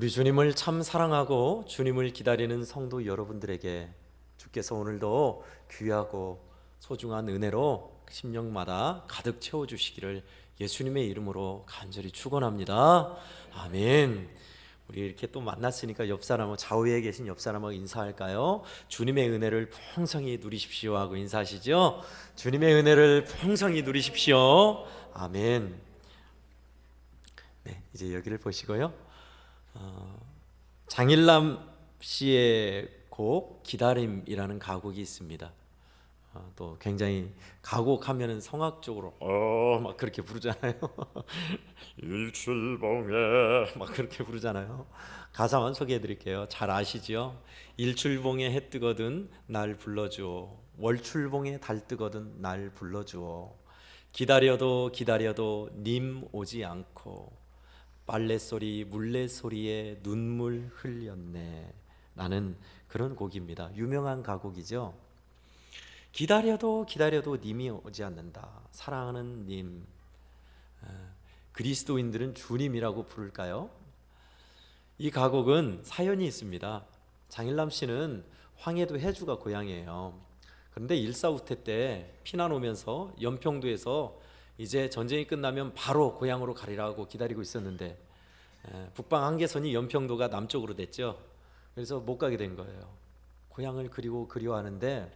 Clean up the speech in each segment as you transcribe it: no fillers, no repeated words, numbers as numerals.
우리 주님을 참 사랑하고 주님을 기다리는 성도 여러분들에게 주께서 오늘도 귀하고 소중한 은혜로 심령마다 가득 채워주시기를 예수님의 이름으로 간절히 축원합니다. 아멘. 우리 이렇게 또 만났으니까 옆 사람하고 좌우에 계신 옆 사람하고 인사할까요? 주님의 은혜를 풍성히 누리십시오 하고 인사하시죠. 주님의 은혜를 풍성히 누리십시오. 아멘. 네, 이제 여기를 보시고요. 장일남 씨의 곡 기다림이라는 가곡이 있습니다. 또 굉장히 가곡하면은 성악적으로 막 그렇게 부르잖아요. 일출봉에 막 그렇게 부르잖아요. 가사만 소개해 드릴게요. 잘 아시죠? 일출봉에 해 뜨거든 날 불러주오. 월출봉에 달 뜨거든 날 불러주오. 기다려도 기다려도 님 오지 않고 빨래소리 물레소리에 눈물 흘렸네 라는 그런 곡입니다. 유명한 가곡이죠. 기다려도 기다려도 님이 오지 않는다. 사랑하는 님, 그리스도인들은 주님이라고 부를까요? 이 가곡은 사연이 있습니다. 장일남 씨는 황해도 해주가 고향이에요. 그런데 일사후퇴 때 피난 오면서 연평도에서 이제 전쟁이 끝나면 바로 고향으로 가리라고 기다리고 있었는데 북방 한계선이 연평도가 남쪽으로 됐죠. 그래서 못 가게 된 거예요. 고향을 그리고 그리워하는데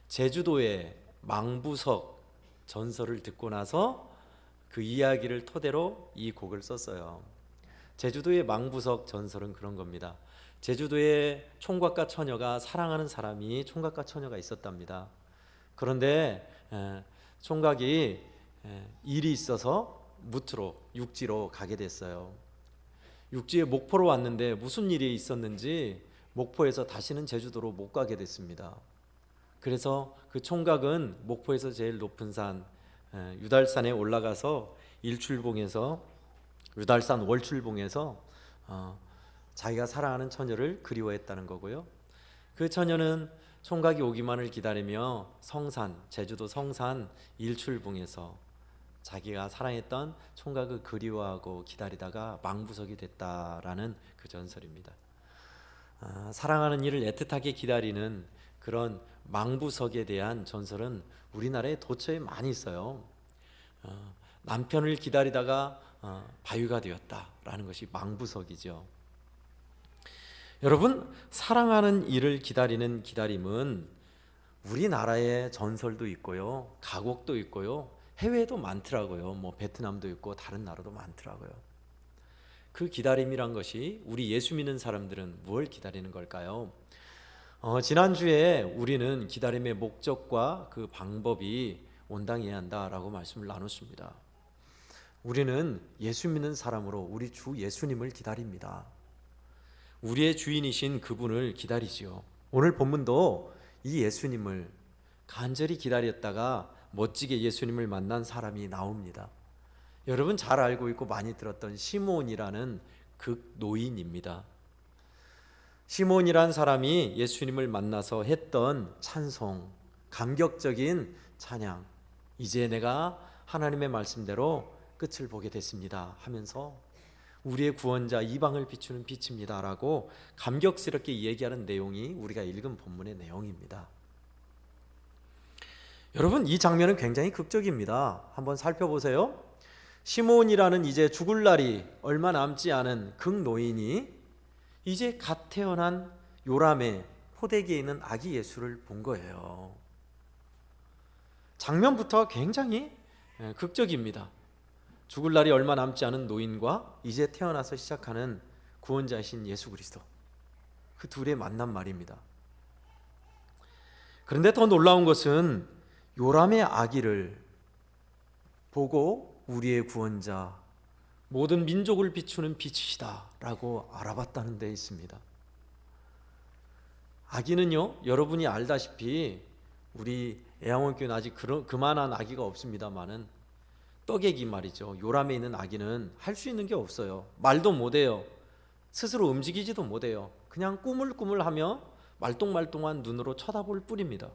제주도의 망부석 전설을 듣고 나서 그 이야기를 토대로 이 곡을 썼어요. 제주도의 망부석 전설은 그런 겁니다. 제주도에 총각과 처녀가 사랑하는 사람이 총각과 처녀가 있었답니다. 그런데 총각이 일이 있어서 무트로 육지로 가게 됐어요. 육지에 목포로 왔는데 무슨 일이 있었는지 목포에서 다시는 제주도로 못 가게 됐습니다. 그래서 그 총각은 목포에서 제일 높은 산 유달산에 올라가서 일출봉에서 유달산 월출봉에서 자기가 사랑하는 처녀를 그리워했다는 거고요. 그 처녀는 총각이 오기만을 기다리며 성산, 제주도 성산 일출봉에서 자기가 사랑했던 총각을 그리워하고 기다리다가 망부석이 됐다라는 그 전설입니다. 사랑하는 이를 애틋하게 기다리는 그런 망부석에 대한 전설은 우리나라에 도처에 많이 있어요. 남편을 기다리다가 바위가 되었다라는 것이 망부석이죠. 여러분, 사랑하는 이를 기다리는 기다림은 우리나라의 전설도 있고요, 가곡도 있고요, 해외에도 많더라고요. 뭐 베트남도 있고 다른 나라도 많더라고요. 그 기다림이란 것이 우리 예수 믿는 사람들은 무엇을 기다리는 걸까요? 지난주에 우리는 기다림의 목적과 그 방법이 온당해야 한다라고 말씀을 나눴습니다. 우리는 예수 믿는 사람으로 우리 주 예수님을 기다립니다. 우리의 주인이신 그분을 기다리지요. 오늘 본문도 이 예수님을 간절히 기다렸다가 멋지게 예수님을 만난 사람이 나옵니다. 여러분 잘 알고 있고 많이 들었던 시몬이라는 극노인입니다. 시몬이란 사람이 예수님을 만나서 했던 찬송, 감격적인 찬양, 이제 내가 하나님의 말씀대로 끝을 보게 됐습니다 하면서 우리의 구원자 이방을 비추는 빛입니다 라고 감격스럽게 얘기하는 내용이 우리가 읽은 본문의 내용입니다. 여러분, 이 장면은 굉장히 극적입니다. 한번 살펴보세요. 시몬이라는 이제 죽을 날이 얼마 남지 않은 극노인이 이제 갓 태어난 요람의 포대기에 있는 아기 예수를 본 거예요. 장면부터 굉장히 극적입니다. 죽을 날이 얼마 남지 않은 노인과 이제 태어나서 시작하는 구원자이신 예수 그리스도, 그 둘의 만남 말입니다. 그런데 더 놀라운 것은 요람의 아기를 보고 우리의 구원자, 모든 민족을 비추는 빛이시다 라고 알아봤다는 데 있습니다. 아기는요, 여러분이 알다시피 우리 애양원교회는 아직 그만한 아기가 없습니다만은 떡애기 말이죠. 요람에 있는 아기는 할 수 있는 게 없어요. 말도 못해요. 스스로 움직이지도 못해요. 그냥 꾸물꾸물하며 말똥말똥한 눈으로 쳐다볼 뿐입니다.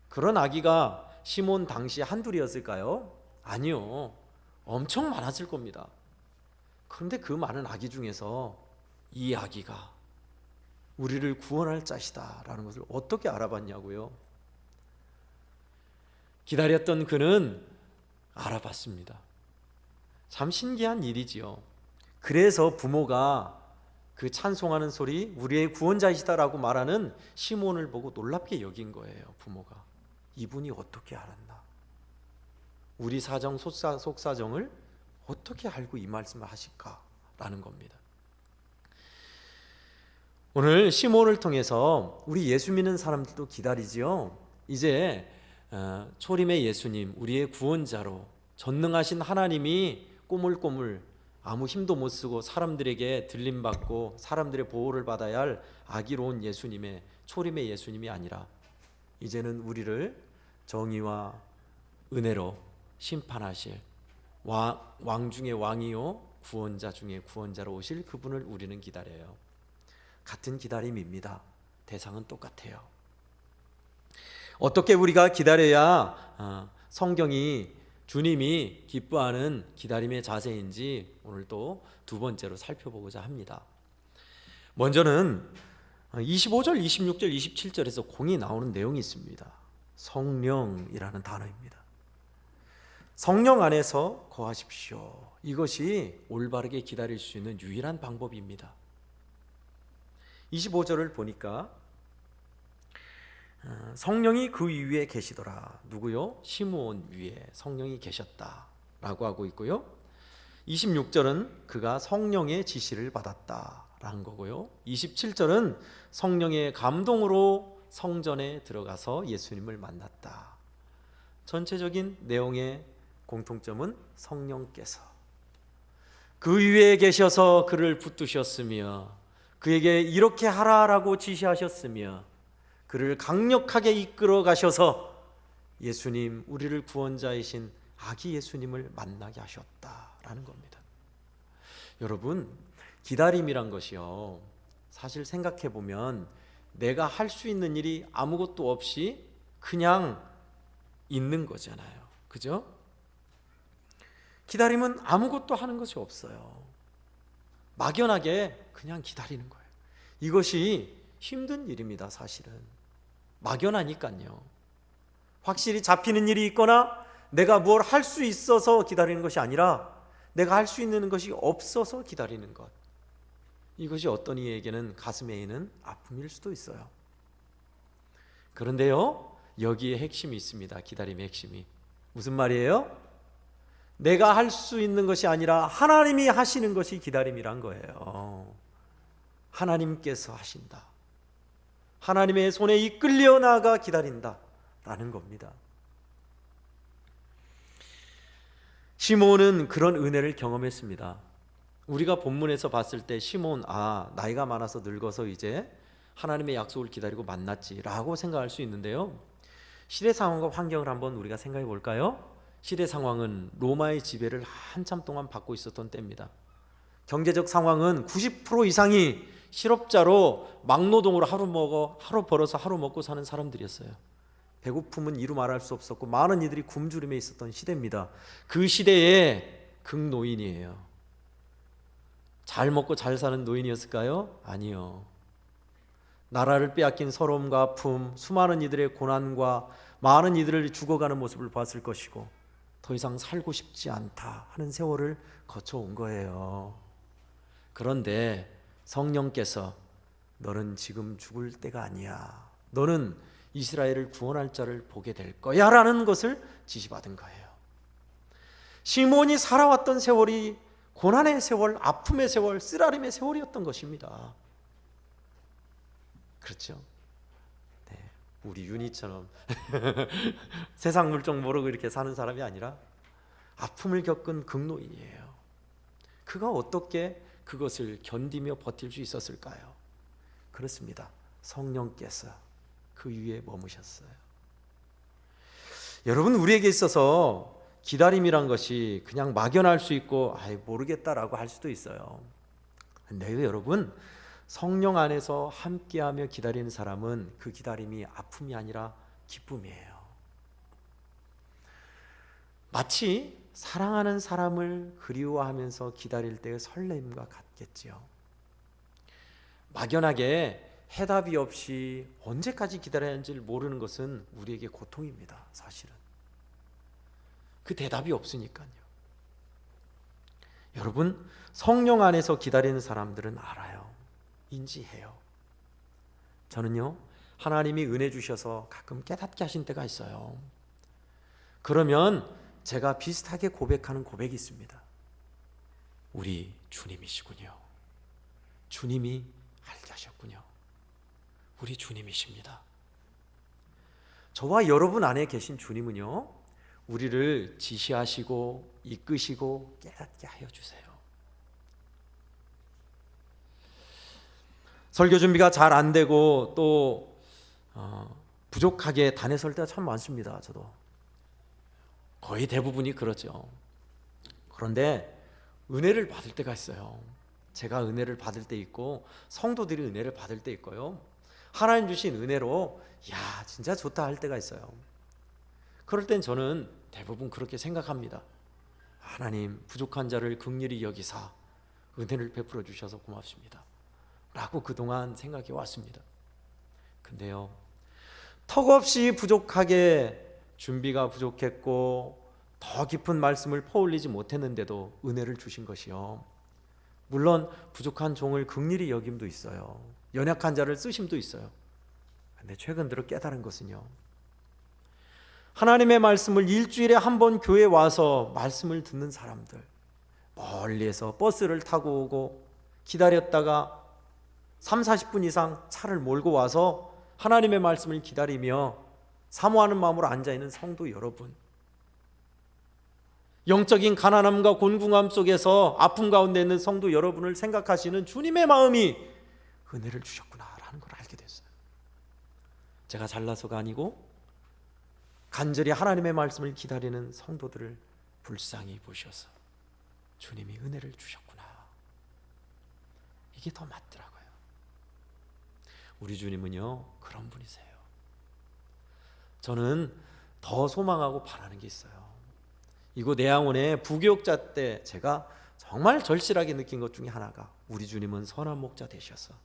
그런 아기가 시몬 당시 한둘이었을까요? 아니요. 엄청 많았을 겁니다. 그런데 그 많은 아기 중에서 이 아기가 우리를 구원할 자시다라는 것을 어떻게 알아봤냐고요? 기다렸던 그는 알아봤습니다. 참 신기한 일이지요. 그래서 부모가 그 찬송하는 소리, 우리의 구원자이시다라고 말하는 시몬을 보고 놀랍게 여긴 거예요. 부모가 이분이 어떻게 알았나? 우리 사정 속사정을 어떻게 알고 이 말씀을 하실까라는 겁니다. 오늘 시몬을 통해서 우리 예수 믿는 사람들도 기다리지요. 이제 초림의 예수님, 우리의 구원자로 전능하신 하나님이 꼬물꼬물 아무 힘도 못 쓰고 사람들에게 들림받고 사람들의 보호를 받아야 할 아기로운 예수님의, 초림의 예수님이 아니라 이제는 우리를 정의와 은혜로 심판하실 왕 중의 왕이요 구원자 중의 구원자로 오실 그분을 우리는 기다려요. 같은 기다림입니다. 대상은 똑같아요. 어떻게 우리가 기다려야 성경이 주님이 기뻐하는 기다림의 자세인지 오늘 또 두 번째로 살펴보고자 합니다. 먼저는 25절, 26절, 27절에서 공이 나오는 내용이 있습니다. 성령이라는 단어입니다. 성령 안에서 거하십시오. 이것이 올바르게 기다릴 수 있는 유일한 방법입니다. 25절을 보니까 성령이 그 위에 계시더라. 누구요? 시므온 위에 성령이 계셨다라고 하고 있고요. 26절은 그가 성령의 지시를 받았다라는 거고요. 27절은 성령의 감동으로 성전에 들어가서 예수님을 만났다. 전체적인 내용의 공통점은 성령께서 그 위에 계셔서 그를 붙드셨으며 그에게 이렇게 하라라고 지시하셨으며 그를 강력하게 이끌어 가셔서 예수님, 우리를 구원자이신 아기 예수님을 만나게 하셨다라는 겁니다. 여러분, 기다림이란 것이요, 사실 생각해 보면 내가 할 수 있는 일이 아무것도 없이 그냥 있는 거잖아요. 그죠? 기다림은 아무것도 하는 것이 없어요. 막연하게 그냥 기다리는 거예요. 이것이 힘든 일입니다. 사실은 막연하니까요. 확실히 잡히는 일이 있거나 내가 뭘 할 수 있어서 기다리는 것이 아니라 내가 할 수 있는 것이 없어서 기다리는 것, 이것이 어떤 이에게는 가슴에 있는 아픔일 수도 있어요. 그런데요, 여기에 핵심이 있습니다. 기다림의 핵심이 무슨 말이에요? 내가 할 수 있는 것이 아니라 하나님이 하시는 것이 기다림이란 거예요. 하나님께서 하신다. 하나님의 손에 이끌려 나가 기다린다라는 겁니다. 시몬은 그런 은혜를 경험했습니다. 우리가 본문에서 봤을 때 시몬, 나이가 많아서 늙어서 이제 하나님의 약속을 기다리고 만났지라고 생각할 수 있는데요, 시대 상황과 환경을 한번 우리가 생각해 볼까요? 시대 상황은 로마의 지배를 한참 동안 받고 있었던 때입니다. 경제적 상황은 90% 이상이 실업자로 막노동으로 하루 벌어서 하루 먹고 사는 사람들이었어요. 배고픔은 이루 말할 수 없었고 많은 이들이 굶주림에 있었던 시대입니다. 그 시대의 극노인이에요. 잘 먹고 잘 사는 노인이었을까요? 아니요. 나라를 빼앗긴 서러움과 아픔, 수많은 이들의 고난과 많은 이들을 죽어가는 모습을 봤을 것이고 더 이상 살고 싶지 않다 하는 세월을 거쳐온 거예요. 그런데 성령께서 너는 지금 죽을 때가 아니야, 너는 이스라엘을 구원할 자를 보게 될 거야 라는 것을 지시받은 거예요. 시몬이 살아왔던 세월이 고난의 세월, 아픔의 세월, 쓰라림의 세월이었던 것입니다. 그렇죠? 네, 우리 윤희처럼 세상 물정 모르고 이렇게 사는 사람이 아니라 아픔을 겪은 극노인이에요. 그가 어떻게 그것을 견디며 버틸 수 있었을까요? 그렇습니다. 성령께서 그 위에 머무셨어요. 여러분, 우리에게 있어서 기다림이란 것이 그냥 막연할 수 있고 모르겠다라고 할 수도 있어요. 근데 여러분, 성령 안에서 함께하며 기다리는 사람은 그 기다림이 아픔이 아니라 기쁨이에요. 마치 사랑하는 사람을 그리워하면서 기다릴 때의 설렘과 같겠지요. 막연하게 해답이 없이 언제까지 기다려야 하는지를 모르는 것은 우리에게 고통입니다. 사실은 그 대답이 없으니까요. 여러분, 성령 안에서 기다리는 사람들은 알아요. 인지해요. 저는요, 하나님이 은혜 주셔서 가끔 깨닫게 하신 때가 있어요. 그러면 제가 비슷하게 고백하는 고백이 있습니다. 우리 주님이시군요. 주님이 알게 하셨군요. 우리 주님이십니다. 저와 여러분 안에 계신 주님은요, 우리를 지시하시고 이끄시고 깨닫게 하여 주세요. 설교 준비가 잘 안 되고 또 부족하게 단에 설 때가 참 많습니다. 저도 거의 대부분이 그렇죠. 그런데 은혜를 받을 때가 있어요. 제가 은혜를 받을 때 있고 성도들이 은혜를 받을 때 있고요. 하나님 주신 은혜로 야 진짜 좋다 할 때가 있어요. 그럴 땐 저는 대부분 그렇게 생각합니다. 하나님 부족한 자를 긍휼히 여기사 은혜를 베풀어 주셔서 고맙습니다 라고 그동안 생각해 왔습니다. 근데요, 턱없이 부족하게 준비가 부족했고 더 깊은 말씀을 퍼올리지 못했는데도 은혜를 주신 것이요, 물론 부족한 종을 긍휼히 여김도 있어요. 연약한 자를 쓰심도 있어요. 근데 최근 들어 깨달은 것은요, 하나님의 말씀을 일주일에 한 번 교회에 와서 말씀을 듣는 사람들, 멀리에서 버스를 타고 오고 기다렸다가 30-40분 이상 차를 몰고 와서 하나님의 말씀을 기다리며 사모하는 마음으로 앉아있는 성도 여러분, 영적인 가난함과 곤궁함 속에서 아픔 가운데 있는 성도 여러분을 생각하시는 주님의 마음이 은혜를 주셨구나라는 걸 알게 됐어요. 제가 잘나서가 아니고 간절히 하나님의 말씀을 기다리는 성도들을 불쌍히 보셔서 주님이 은혜를 주셨구나, 이게 더 맞더라고요. 우리 주님은요 그런 분이세요. 저는 더 소망하고 바라는 게 있어요. 이곳 내양원의 부교육자 때 제가 정말 절실하게 느낀 것 중에 하나가, 우리 주님은 선한 목자 되셔서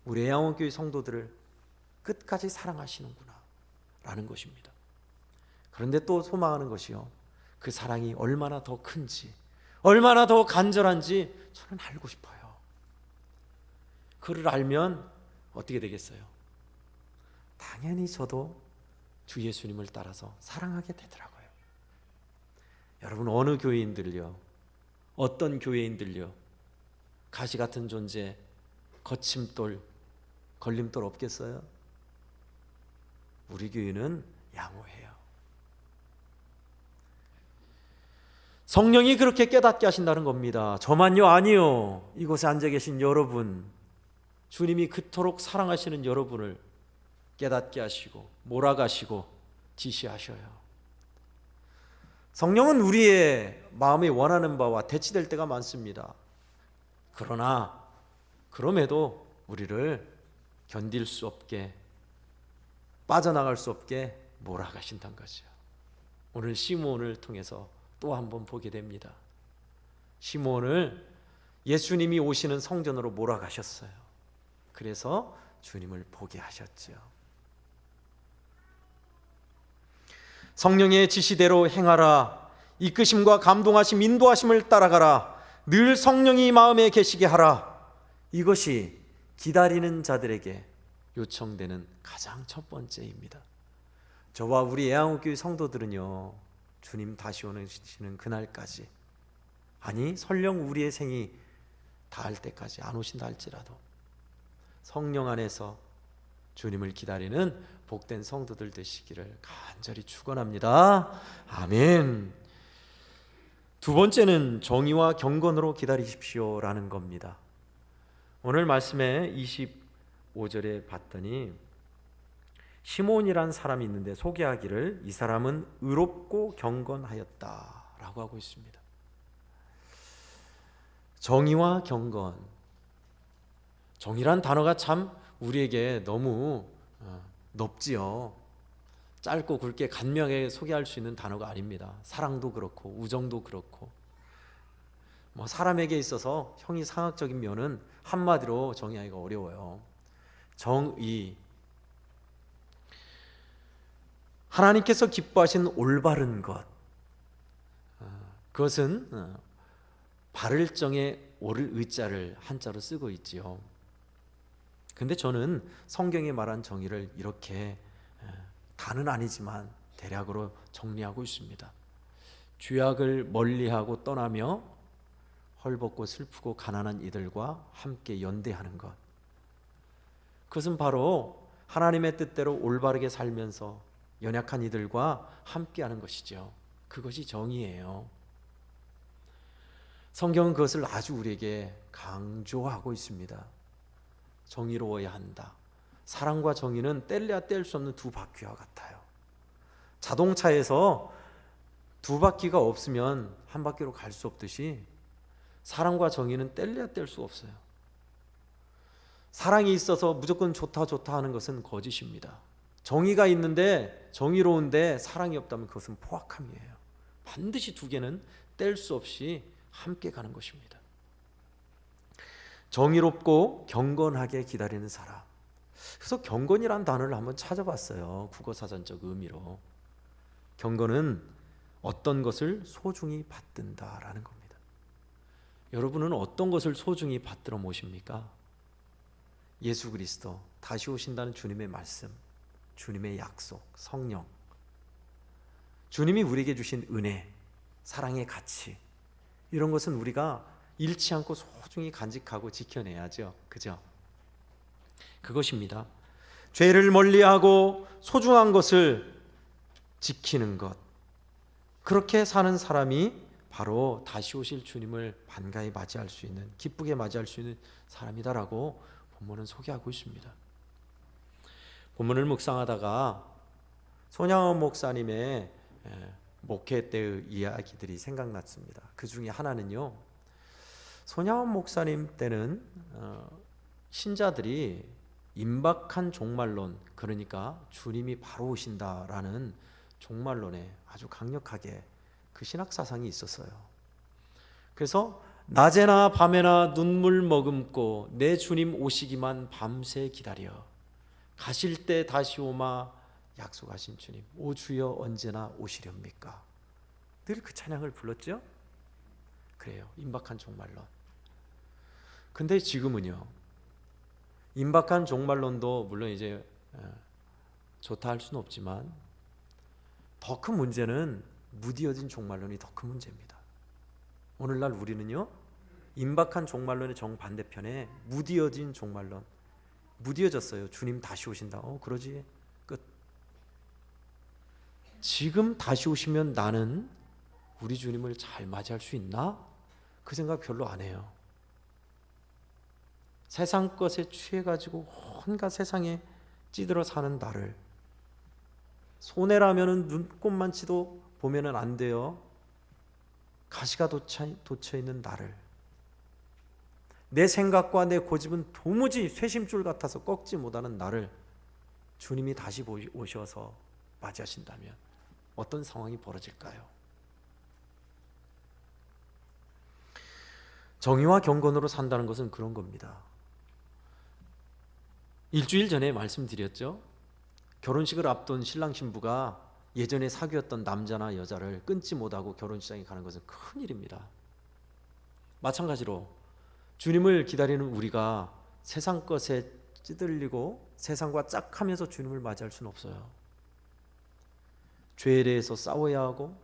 우리 내양원교회 성도들을 끝까지 사랑하시는구나 라는 것입니다. 그런데 또 소망하는 것이요, 그 사랑이 얼마나 더 큰지, 얼마나 더 간절한지 저는 알고 싶어요. 그를 알면 어떻게 되겠어요? 당연히 저도 주 예수님을 따라서 사랑하게 되더라고요. 여러분, 어느 교회인들요, 어떤 교회인들요, 가시 같은 존재, 거침돌, 걸림돌 없겠어요? 우리 교회는 양호해요. 성령이 그렇게 깨닫게 하신다는 겁니다. 저만요? 아니요. 이곳에 앉아 계신 여러분, 주님이 그토록 사랑하시는 여러분을 깨닫게 하시고 몰아가시고 지시하셔요. 성령은 우리의 마음이 원하는 바와 대치될 때가 많습니다. 그러나 그럼에도 우리를 견딜 수 없게, 빠져나갈 수 없게 몰아가신다는 거죠. 오늘 시므온을 통해서 또 한 번 보게 됩니다. 시므온을 예수님이 오시는 성전으로 몰아가셨어요. 그래서 주님을 보게 하셨죠. 성령의 지시대로 행하라. 이끄심과 감동하심, 인도하심을 따라가라. 늘 성령이 마음에 계시게 하라. 이것이 기다리는 자들에게 요청되는 가장 첫 번째입니다. 저와 우리 애양교회 성도들은요, 주님 다시 오시는 그날까지, 아니 설령 우리의 생이 다할 때까지 안 오신다 할지라도 성령 안에서 주님을 기다리는 복된 성도들 되시기를 간절히 축원합니다. 아멘. 두 번째는 정의와 경건으로 기다리십시오라는 겁니다. 오늘 말씀에 25절에 봤더니 시몬이란 사람이 있는데 소개하기를 이 사람은 의롭고 경건하였다라고 하고 있습니다. 정의와 경건, 정의란 단어가 참 우리에게 너무 높지요. 짧고 굵게 간명하게 소개할 수 있는 단어가 아닙니다. 사랑도 그렇고 우정도 그렇고 뭐 사람에게 있어서 형이상학적인 면은 한마디로 정의하기가 어려워요. 정의, 하나님께서 기뻐하신 올바른 것, 그것은 바를 정에 오를 의자를 한자로 쓰고 있지요. 근데 저는 성경에 말한 정의를 이렇게 다는 아니지만 대략으로 정리하고 있습니다. 죄악을 멀리하고 떠나며 헐벗고 슬프고 가난한 이들과 함께 연대하는 것, 그것은 바로 하나님의 뜻대로 올바르게 살면서 연약한 이들과 함께하는 것이죠. 그것이 정의예요. 성경은 그것을 아주 우리에게 강조하고 있습니다. 정의로워야 한다. 사랑과 정의는 뗄래야 뗄 수 없는 두 바퀴와 같아요. 자동차에서 두 바퀴가 없으면 한 바퀴로 갈 수 없듯이 사랑과 정의는 뗄래야 뗄 수 없어요. 사랑이 있어서 무조건 좋다 하는 것은 거짓입니다. 정의가 있는데, 정의로운데 사랑이 없다면 그것은 포악함이에요. 반드시 두 개는 뗄 수 없이 함께 가는 것입니다. 정의롭고 경건하게 기다리는 사람. 그래서 경건이란 단어를 한번 찾아봤어요. 국어사전적 의미로. 경건은 어떤 것을 소중히 받든다라는 겁니다. 여러분은 어떤 것을 소중히 받들어 모십니까? 예수 그리스도, 다시 오신다는 주님의 말씀, 주님의 약속, 성령, 주님이 우리에게 주신 은혜, 사랑의 가치, 이런 것은 우리가 잃지 않고 소중히 간직하고 지켜내야죠. 그죠? 그것입니다. 죄를 멀리하고 소중한 것을 지키는 것, 그렇게 사는 사람이 바로 다시 오실 주님을 반가이 맞이할 수 있는, 기쁘게 맞이할 수 있는 사람이다라고 본문은 소개하고 있습니다. 본문을 묵상하다가 손양원 목사님의 목회 때의 이야기들이 생각났습니다. 그 중에 하나는요, 손양원 목사님 때는 신자들이 임박한 종말론, 그러니까 주님이 바로 오신다라는 종말론에 아주 강력하게 그 신학 사상이 있었어요. 그래서 낮에나 밤에나 눈물 머금고 내 주님 오시기만 밤새 기다려 가실 때 다시 오마 약속하신 주님, 오 주여 언제나 오시렵니까? 늘 그 찬양을 불렀죠. 그래요, 임박한 종말론. 근데 지금은요, 임박한 종말론도 물론 이제 좋다 할 수는 없지만 더 큰 문제는 무디어진 종말론이 더 큰 문제입니다. 오늘날 우리는요, 임박한 종말론의 정반대편에 무디어진 종말론, 무디어졌어요. 주님 다시 오신다. 그러지, 끝. 지금 다시 오시면 나는 우리 주님을 잘 맞이할 수 있나? 그 생각 별로 안 해요. 세상 것에 취해가지고 온갖 세상에 찌들어 사는 나를, 손해라면은 눈꼽만치도 보면은 안 돼요. 가시가 돋쳐 있는 나를, 내 생각과 내 고집은 도무지 쇠심줄 같아서 꺾지 못하는 나를 주님이 다시 오셔서 맞이하신다면 어떤 상황이 벌어질까요? 정의와 경건으로 산다는 것은 그런 겁니다. 일주일 전에 말씀드렸죠. 결혼식을 앞둔 신랑 신부가 예전에 사귀었던 남자나 여자를 끊지 못하고 결혼식장에 가는 것은 큰일입니다. 마찬가지로 주님을 기다리는 우리가 세상 것에 찌들리고 세상과 짝하면서 주님을 맞이할 수는 없어요. 죄에 대해서 싸워야 하고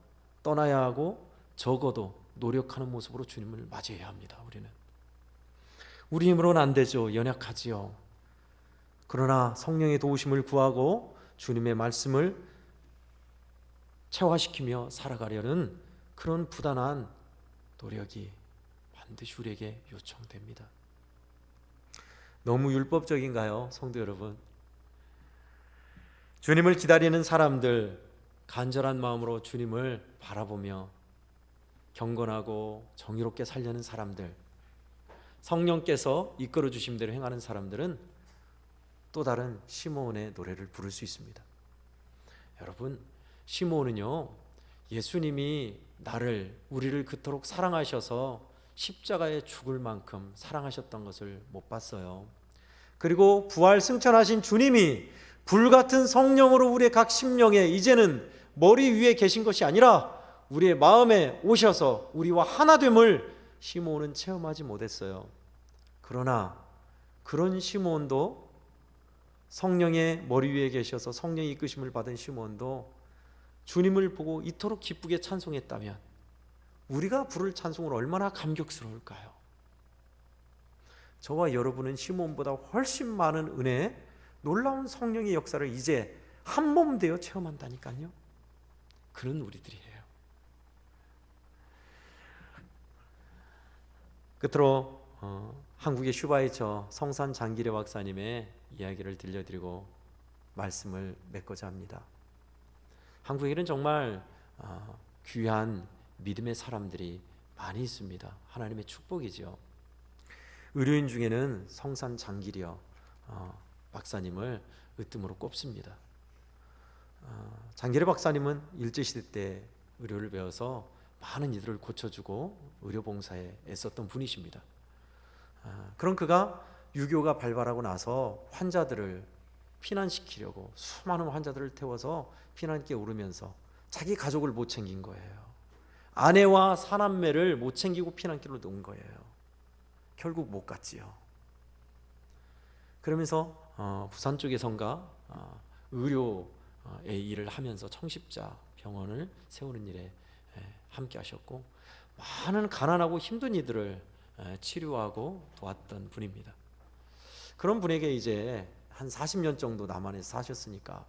떠나야 하고 적어도 노력하는 모습으로 주님을 맞이해야 합니다. 우리 힘으로는 안 되죠. 연약하지요. 그러나 성령의 도우심을 구하고 주님의 말씀을 체화시키며 살아가려는 그런 부단한 노력이 반드시 우리에게 요청됩니다. 너무 율법적인가요, 성도 여러분? 주님을 기다리는 사람들, 간절한 마음으로 주님을 바라보며 경건하고 정의롭게 살려는 사람들, 성령께서 이끌어 주신 대로 행하는 사람들은 또 다른 시므온의 노래를 부를 수 있습니다. 여러분, 시므온은요, 예수님이 우리를 그토록 사랑하셔서 십자가에 죽을 만큼 사랑하셨던 것을 못 봤어요. 그리고 부활 승천하신 주님이 불같은 성령으로 우리의 각 심령에 이제는 머리 위에 계신 것이 아니라 우리의 마음에 오셔서 우리와 하나됨을 시므온은 체험하지 못했어요. 그러나 그런 시므온도, 성령의 머리 위에 계셔서 성령의 이끄심을 받은 시므온도 주님을 보고 이토록 기쁘게 찬송했다면 우리가 부를 찬송을 얼마나 감격스러울까요? 저와 여러분은 시므온보다 훨씬 많은 은혜, 놀라운 성령의 역사를 이제 한 몸 되어 체험한다니까요. 그런 우리들이에요. 끝으로 한국의 슈바이처 성산 장기려 박사님의 이야기를 들려드리고 말씀을 맺고자 합니다. 한국에는 정말 귀한 믿음의 사람들이 많이 있습니다. 하나님의 축복이죠. 의료인 중에는 성산 장기려 박사님을 으뜸으로 꼽습니다. 장기려 박사님은 일제시대 때 의료를 배워서 많은 이들을 고쳐주고 의료봉사에 애썼던 분이십니다. 그런 그가 유교가 발발하고 나서 환자들을 피난시키려고 수많은 환자들을 태워서 피난길에 오르면서 자기 가족을 못 챙긴 거예요. 아내와 사남매를 못 챙기고 피난길로 놓은 거예요. 결국 못 갔지요. 그러면서 부산 쪽에선가 의료의 일을 하면서 청십자 병원을 세우는 일에 함께 하셨고 많은 가난하고 힘든 이들을 치료하고 도왔던 분입니다. 그런 분에게 이제 한 40년 정도 남한에서 사셨으니까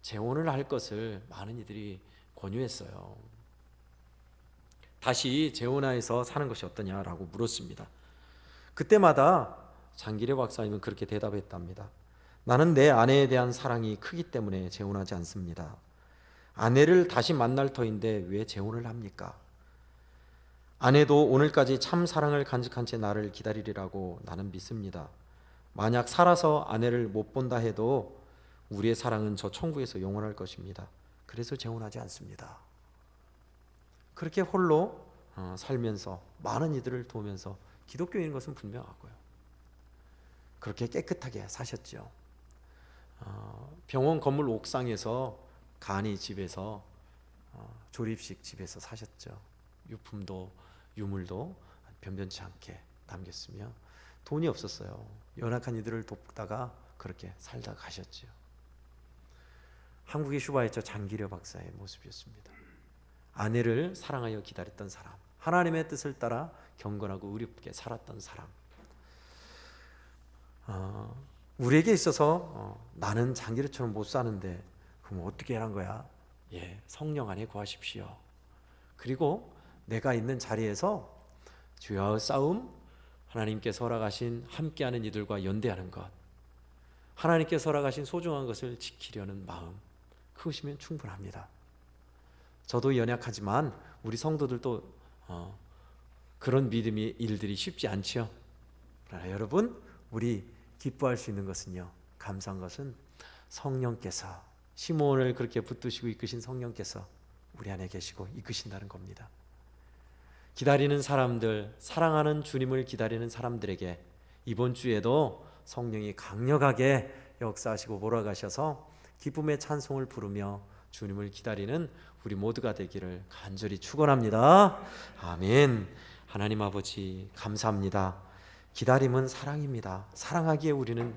재혼을 할 것을 많은 이들이 권유했어요. 다시 재혼하여서 사는 것이 어떠냐라고 물었습니다. 그때마다 장기려 박사님은 그렇게 대답했답니다. 나는 내 아내에 대한 사랑이 크기 때문에 재혼하지 않습니다. 아내를 다시 만날 터인데 왜 재혼을 합니까? 아내도 오늘까지 참 사랑을 간직한 채 나를 기다리리라고 나는 믿습니다. 만약 살아서 아내를 못 본다 해도 우리의 사랑은 저 천국에서 영원할 것입니다. 그래서 재혼하지 않습니다. 그렇게 홀로 살면서 많은 이들을 도우면서 기독교인인 것은 분명하고요. 그렇게 깨끗하게 사셨죠. 병원 건물 옥상에서 간이 집에서 조립식 집에서 사셨죠. 유품도 유물도 변변치 않게 남겼으며 돈이 없었어요. 연약한 이들을 돕다가 그렇게 살다 가셨죠. 한국의 슈바이처 장기려 박사의 모습이었습니다. 아내를 사랑하여 기다렸던 사람, 하나님의 뜻을 따라 경건하고 의롭게 살았던 사람. 우리에게 있어서 나는 장기려처럼 못 사는데 그럼 어떻게 하는 거야? 성령 안에 구하십시오. 그리고 내가 있는 자리에서 주여 싸움, 하나님께서 허락하신 함께하는 이들과 연대하는 것, 하나님께서 허락하신 소중한 것을 지키려는 마음, 그것이면 충분합니다. 저도 연약하지만 우리 성도들도 그런 믿음의 일들이 쉽지 않죠. 그러나 여러분, 우리 기뻐할 수 있는 것은요, 감사한 것은 성령께서, 시므온을 그렇게 붙드시고 이끄신 성령께서 우리 안에 계시고 이끄신다는 겁니다. 기다리는 사람들, 사랑하는 주님을 기다리는 사람들에게 이번 주에도 성령이 강력하게 역사하시고 몰아가셔서 기쁨의 찬송을 부르며 주님을 기다리는 우리 모두가 되기를 간절히 축원합니다. 아멘. 하나님 아버지 감사합니다. 기다림은 사랑입니다. 사랑하기에 우리는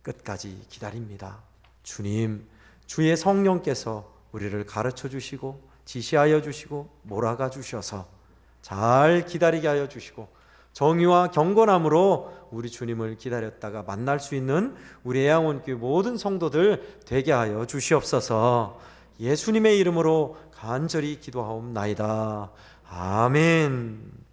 끝까지 기다립니다. 주님, 주의 성령께서 우리를 가르쳐 주시고 지시하여 주시고 몰아가 주셔서 잘 기다리게 하여 주시고 정의와 경건함으로 우리 주님을 기다렸다가 만날 수 있는 우리 애양원교회 모든 성도들 되게 하여 주시옵소서. 예수님의 이름으로 간절히 기도하옵나이다. 아멘.